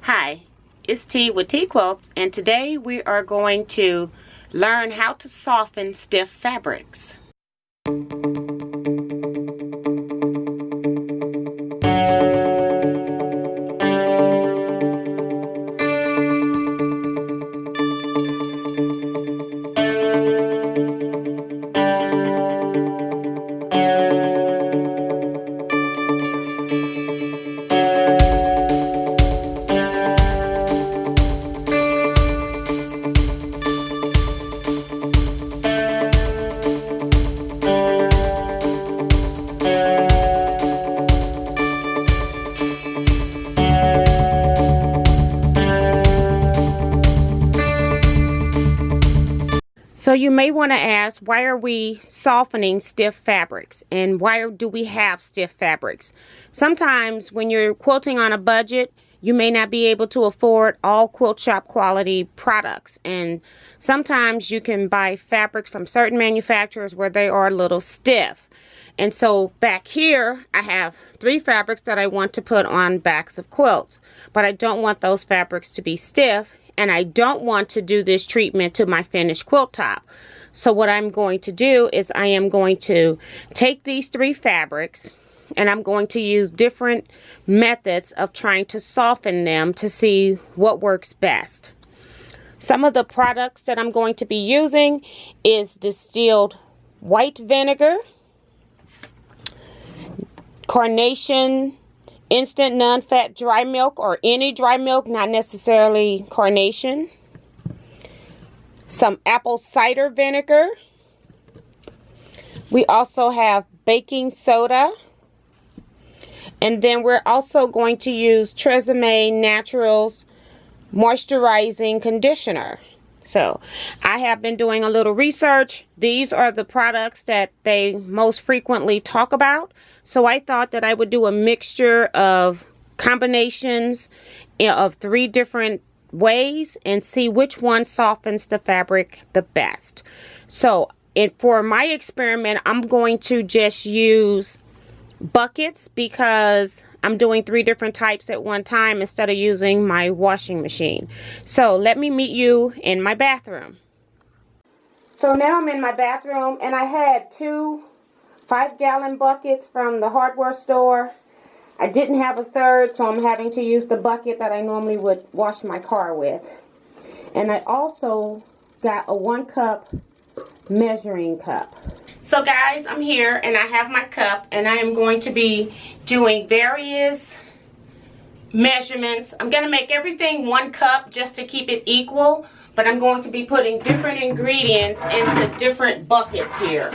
Hi, it's T with Teaquilts, and today we are going to learn how to soften stiff fabrics. So you may want to ask, why are we softening stiff fabrics, and why do we have stiff fabrics? Sometimes when you're quilting on a budget, you may not be able to afford all quilt shop quality products, and sometimes you can buy fabrics from certain manufacturers where they are a little stiff. And so back here I have 3 fabrics that I want to put on backs of quilts, but I don't want those fabrics to be stiff, and I don't want to do this treatment to my finished quilt top. So what I'm going to do is I am going to take these 3 fabrics and I'm going to use different methods of trying to soften them to see what works best. Some of the products that I'm going to be using is distilled white vinegar, Carnation instant non-fat dry milk, or any dry milk, not necessarily Carnation, some apple cider vinegar. We also have baking soda, and then we're also going to use Tresemme Naturals moisturizing conditioner. So I have been doing a little research. These are the products that they most frequently talk about. So I thought that I would do a mixture of combinations of 3 different ways and see which one softens the fabric the best. So for my experiment, I'm going to just use buckets because I'm doing 3 different types at one time instead of using my washing machine. So let me meet you in my bathroom. So now I'm in my bathroom, and I had 2 5-gallon buckets from the hardware store. I didn't have a third, so I'm having to use the bucket that I normally would wash my car with. And I also got a 1-cup measuring cup. So guys, I'm here and I have my cup, and I am going to be doing various measurements. I'm going to make everything 1 cup just to keep it equal, but I'm going to be putting different ingredients into different buckets here.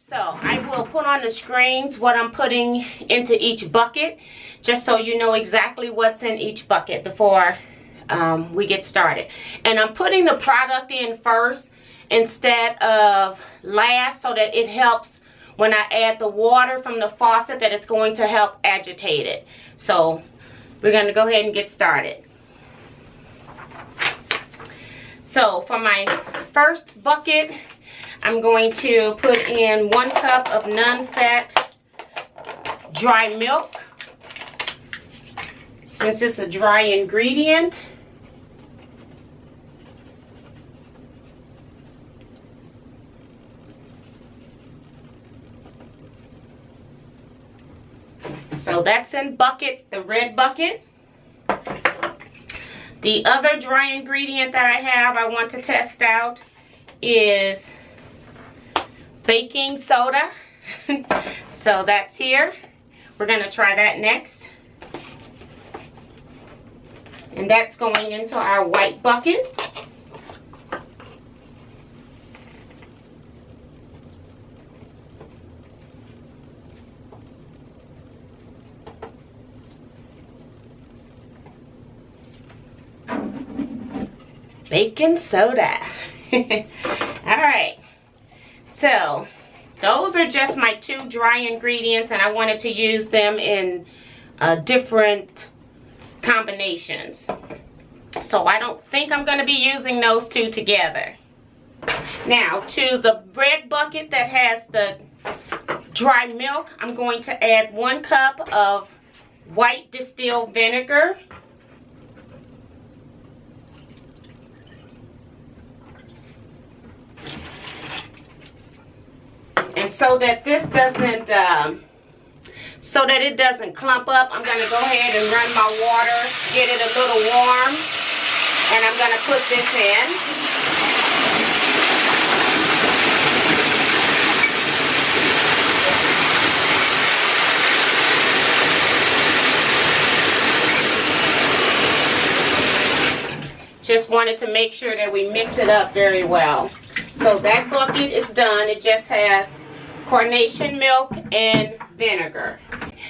So I will put on the screens what I'm putting into each bucket, just so you know exactly what's in each bucket before we get started. And I'm putting the product in first instead of last, so that it helps when I add the water from the faucet, that it's going to help agitate it. So we're going to go ahead and get started. So for my first bucket, I'm going to put in 1 cup of non-fat dry milk, since it's a dry ingredient. So that's in bucket, the red bucket. The other dry ingredient that I want to test out is baking soda. So that's here. We're going to try that next. And that's going into our white bucket. Baking soda. Alright, so those are just my 2 dry ingredients, and I wanted to use them in different combinations. So I don't think I'm going to be using those 2 together. Now to the red bucket that has the dry milk, I'm going to add 1 cup of white distilled vinegar. so that this doesn't, so that it doesn't clump up, I'm going to go ahead and run my water, get it a little warm, and I'm going to put this in. Just wanted to make sure that we mix it up very well. So that bucket is done. It just has carnation milk and vinegar.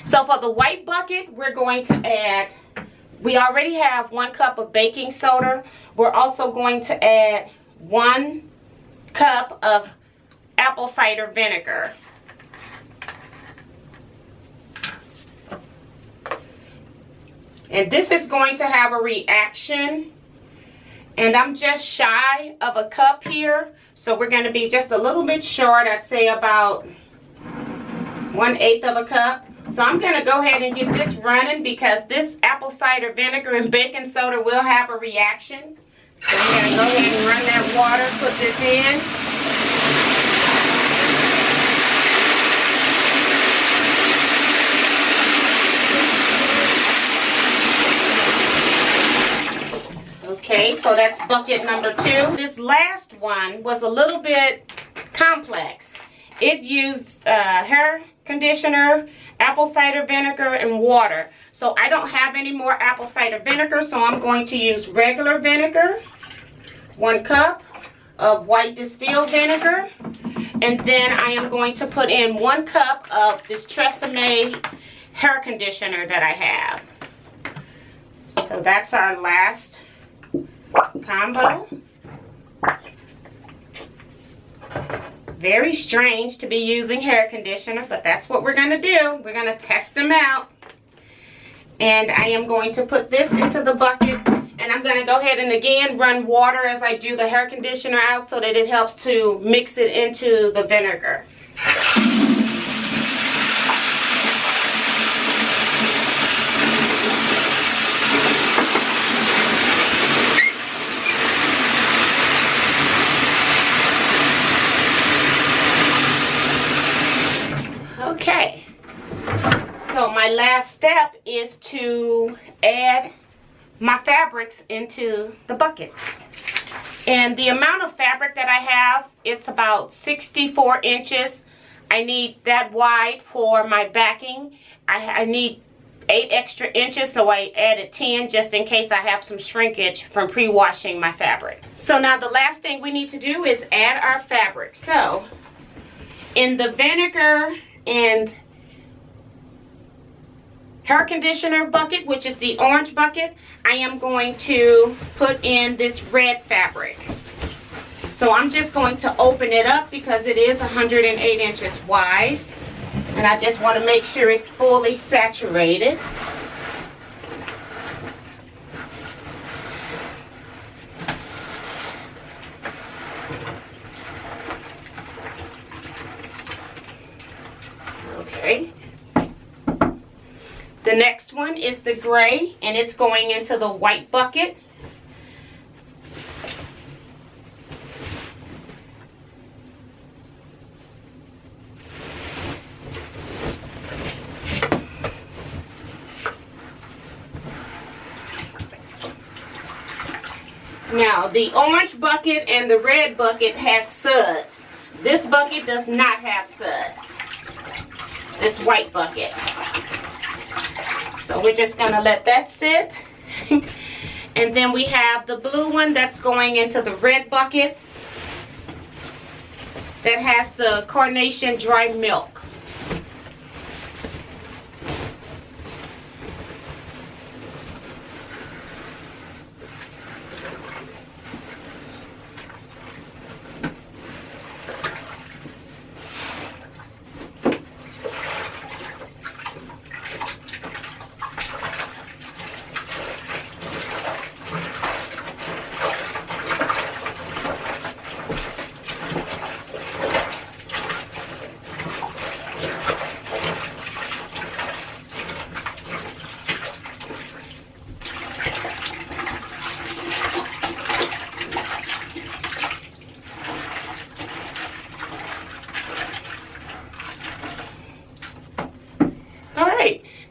So for the white bucket, we're going to add, we already have 1 cup of baking soda. We're also going to add 1 cup of apple cider vinegar. And this is going to have a reaction. And I'm just shy of a cup here, so we're going to be just a little bit short. I'd say about 1/8 of a cup. So I'm going to go ahead and get this running because this apple cider vinegar and baking soda will have a reaction. So I'm going to go ahead and run that water, put this in. Okay, so that's bucket number 2. This last one was a little bit complex. It used hair conditioner, apple cider vinegar, and water. So I don't have any more apple cider vinegar, so I'm going to use regular vinegar, 1 cup of white distilled vinegar, and then I am going to put in 1 cup of this Tresemme hair conditioner that I have. So that's our last combo. Very strange to be using hair conditioner, but that's what we're going to do. We're going to test them out. And I am going to put this into the bucket, and I'm going to go ahead and again run water as I do the hair conditioner out so that it helps to mix it into the vinegar. Okay, so my last step is to add my fabrics into the buckets. And the amount of fabric that I have, it's about 64 inches. I need that wide for my backing. I need 8 extra inches, so I added 10 just in case I have some shrinkage from pre-washing my fabric. So now the last thing we need to do is add our fabric. So in the vinegar and hair conditioner bucket, which is the orange bucket, I am going to put in this red fabric. So I'm just going to open it up because it is 108 inches wide, and I just want to make sure it's fully saturated. Okay. The next one is the gray, and it's going into the white bucket. Now, the orange bucket and the red bucket has suds. This bucket does not have suds. This white bucket. So we're just going to let that sit. And then we have the blue one that's going into the red bucket that has the carnation dry milk.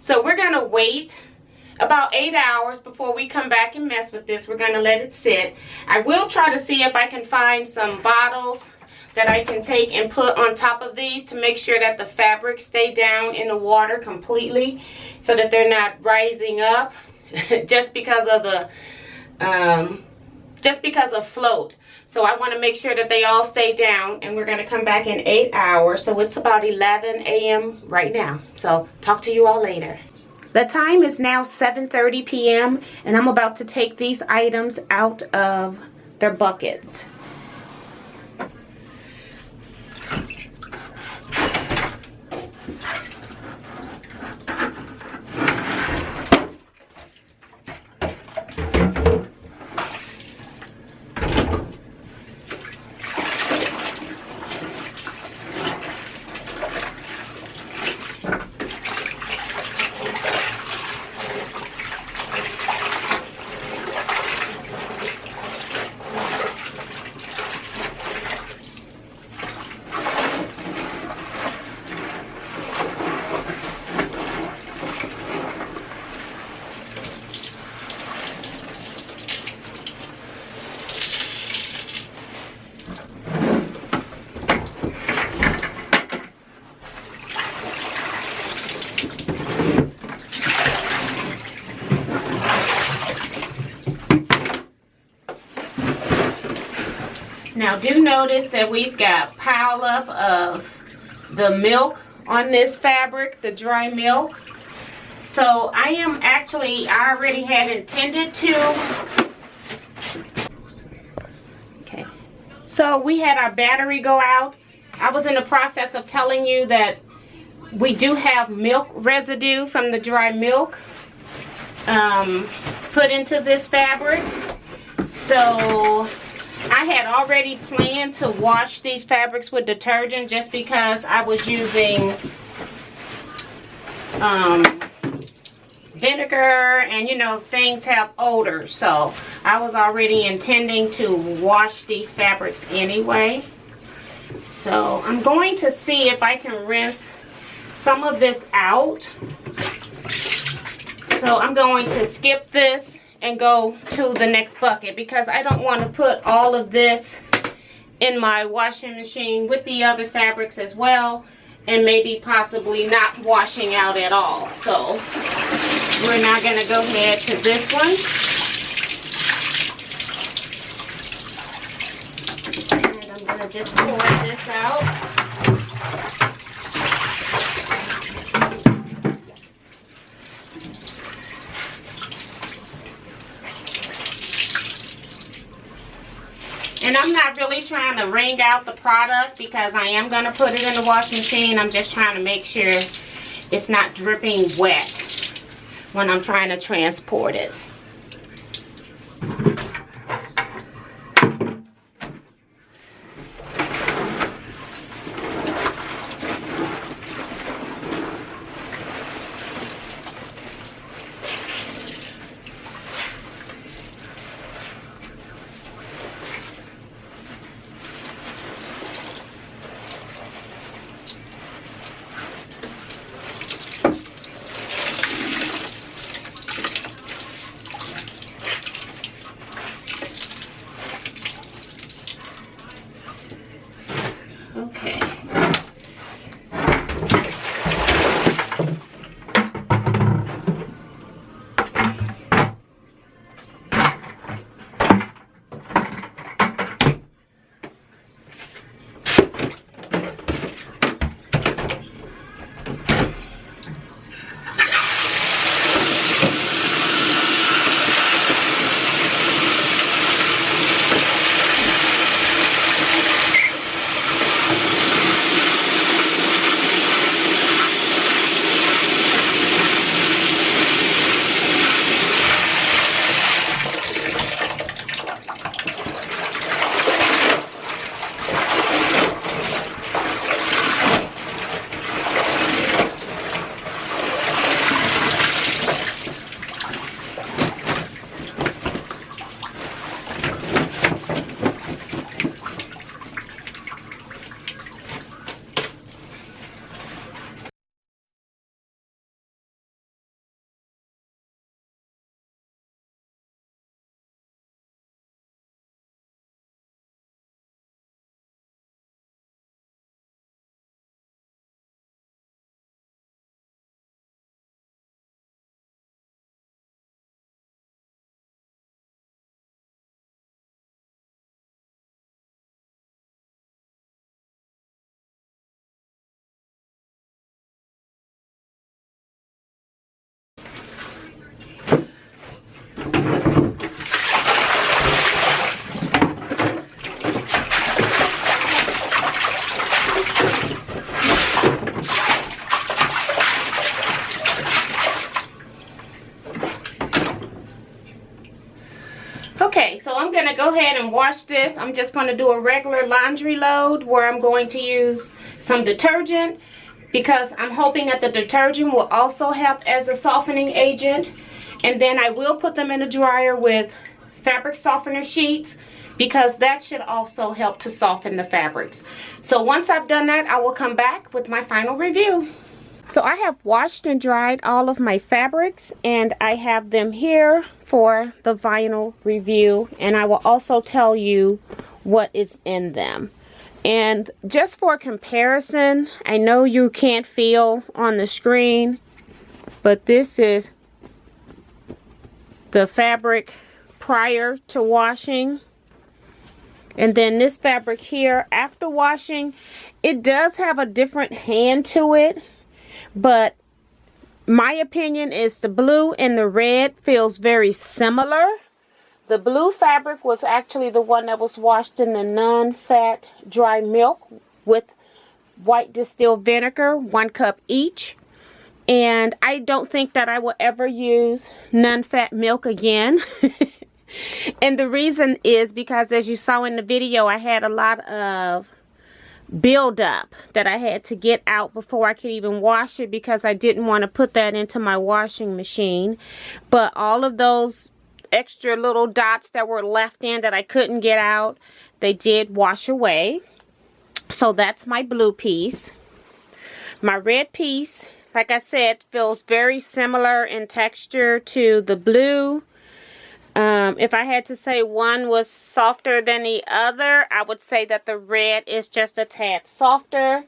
So we're going to wait about 8 hours before we come back and mess with this. We're going to let it sit. I will try to see if I can find some bottles that I can take and put on top of these to make sure that the fabrics stay down in the water completely so that they're not rising up just because of the float. So I want to make sure that they all stay down, and we're going to come back in 8 hours. So it's about 11 a.m. right now. So talk to you all later. The time is now 7:30 p.m. and I'm about to take these items out of their buckets. Now do notice that we've got pile up of the milk on this fabric, the dry milk. So I already had intended to. Okay. So we had our battery go out. I was in the process of telling you that we do have milk residue from the dry milk put into this fabric. So I had already planned to wash these fabrics with detergent just because I was using vinegar, and you know, things have odor. So I was already intending to wash these fabrics anyway. So I'm going to see if I can rinse some of this out. So I'm going to skip this and go to the next bucket because I don't want to put all of this in my washing machine with the other fabrics as well, and maybe possibly not washing out at all. So we're now going to go ahead to this one. And I'm going to just pour this out. And I'm not really trying to wring out the product because I am going to put it in the washing machine. I'm just trying to make sure it's not dripping wet when I'm trying to transport it. Okay, so I'm going to go ahead and wash this. I'm just going to do a regular laundry load where I'm going to use some detergent because I'm hoping that the detergent will also help as a softening agent. And then I will put them in the dryer with fabric softener sheets because that should also help to soften the fabrics. So once I've done that, I will come back with my final review. So I have washed and dried all of my fabrics and I have them here for the final review, and I will also tell you what is in them. And just for comparison, I know you can't feel on the screen, but this is the fabric prior to washing. And then this fabric here after washing, it does have a different hand to it, but my opinion is the blue and the red feels very similar. The blue fabric was actually the one that was washed in the non-fat dry milk with white distilled vinegar, 1 cup each. And I don't think that I will ever use non-fat milk again. And the reason is because, as you saw in the video, I had a lot of buildup that I had to get out before I could even wash it because I didn't want to put that into my washing machine. But all of those extra little dots that were left in that I couldn't get out, they did wash away. So that's my blue piece. My red piece, like I said, feels very similar in texture to the blue. If I had to say one was softer than the other, I would say that the red is just a tad softer.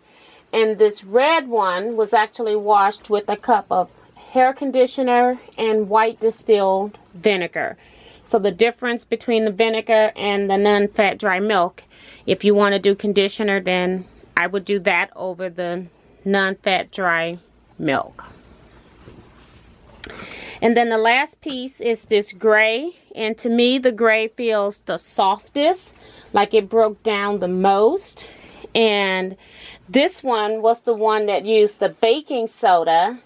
And this red one was actually washed with a cup of hair conditioner and white distilled vinegar. So the difference between the vinegar and the non-fat dry milk, if you want to do conditioner, then I would do that over the non-fat dry milk. And then the last piece is this gray, and to me the gray feels the softest, like it broke down the most. And this one was the one that used the baking soda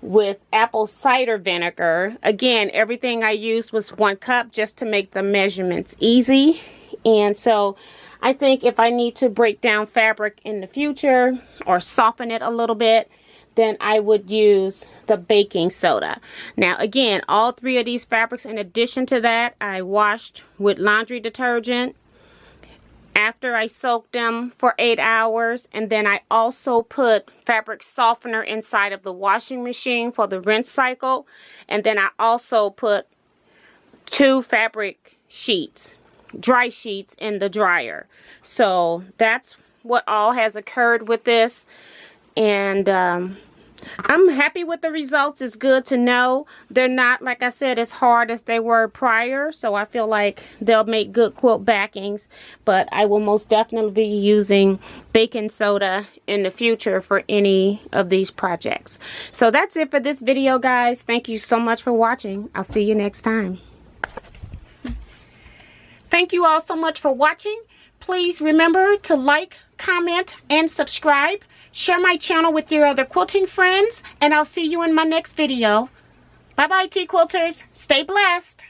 with apple cider vinegar. Again, everything I used was 1 cup just to make the measurements easy. And so I think if I need to break down fabric in the future or soften it a little bit, then I would use the baking soda. Now again, all 3 of these fabrics, in addition to that, I washed with laundry detergent after I soaked them for 8 hours, and then I also put fabric softener inside of the washing machine for the rinse cycle, and then I also put 2 fabric sheets, dry sheets, in the dryer. So that's what all has occurred with this, and I'm happy with the results. It's good to know they're not, like I said, as hard as they were prior, so I feel like they'll make good quilt backings. But I will most definitely be using baking soda in the future for any of these projects. So that's it for this video, guys. Thank you so much for watching. I'll see you next time. Thank you all so much for watching. Please remember to like, comment, and subscribe. Share my channel with your other quilting friends, and I'll see you in my next video. Bye-bye, Teaquilters. Stay blessed.